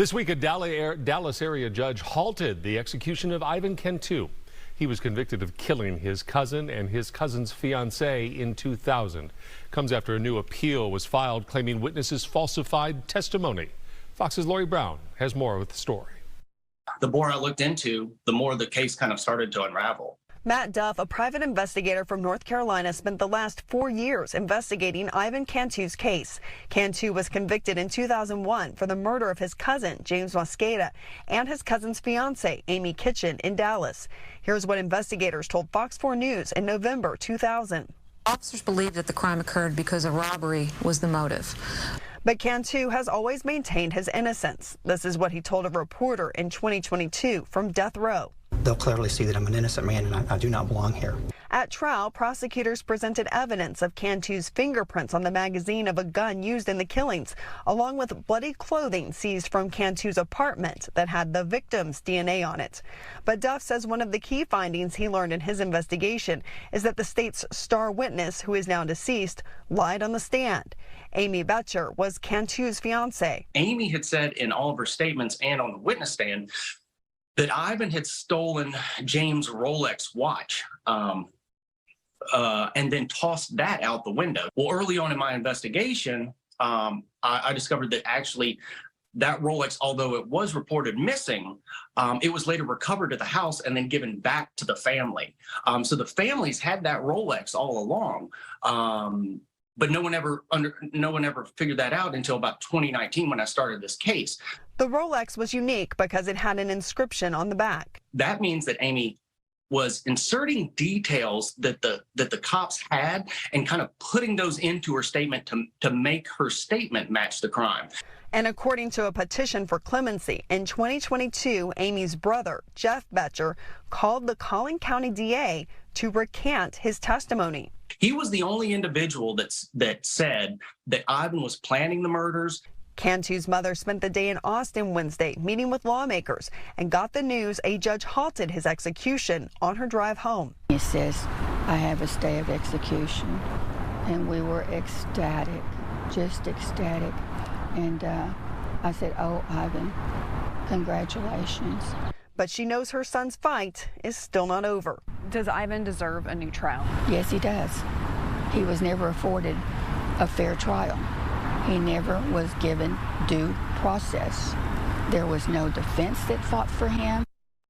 This week, a Dallas area judge halted the execution of Ivan Cantu. He was convicted of killing his cousin and his cousin's fiancee in 2000. Comes after a new appeal was filed claiming witnesses falsified testimony. Fox's Lori Brown has more with the story. The more I looked into, the more the case kind of started to unravel. Matt Duff, a private investigator from North Carolina, spent the last 4 years investigating Ivan Cantu's case. Cantu was convicted in 2001 for the murder of his cousin, James Mosqueda, and his cousin's fiancee, Amy Kitchen, in Dallas. Here's what investigators told Fox 4 News in November 2000. Officers believe that the crime occurred because a robbery was the motive. But Cantu has always maintained his innocence. This is what he told a reporter in 2022 from death row. They'll clearly see that I'm an innocent man and I do not belong here. At trial, prosecutors presented evidence of Cantu's fingerprints on the magazine of a gun used in the killings, along with bloody clothing seized from Cantu's apartment that had the victim's DNA on it. But Duff says one of the key findings he learned in his investigation is that the state's star witness, who is now deceased, lied on the stand. Amy Betcher was Cantu's fiancee. Amy had said in all of her statements and on the witness stand that Ivan had stolen James' Rolex watch and then tossed that out the window. Well, early on in my investigation, I discovered that actually that Rolex, although it was reported missing, it was later recovered at the house and then given back to the family. So the families had that Rolex all along. But no one ever figured that out until about 2019 when I started this case. The Rolex was unique because it had an inscription on the back. That means that Amy was inserting details that the cops had and kind of putting those into her statement to make her statement match the crime. And according to a petition for clemency, in 2022, Amy's brother, Jeff Betcher, called the Collin County DA to recant his testimony. He was the only individual that said that Ivan was planning the murders. Cantu's mother spent the day in Austin Wednesday meeting with lawmakers and got the news a judge halted his execution on her drive home. He says, I have a stay of execution. And we were ecstatic, just ecstatic. And I said, oh, Ivan, congratulations. But she knows her son's fight is still not over. Does Ivan deserve a new trial? Yes, he does. He was never afforded a fair trial. He never was given due process. There was no defense that fought for him.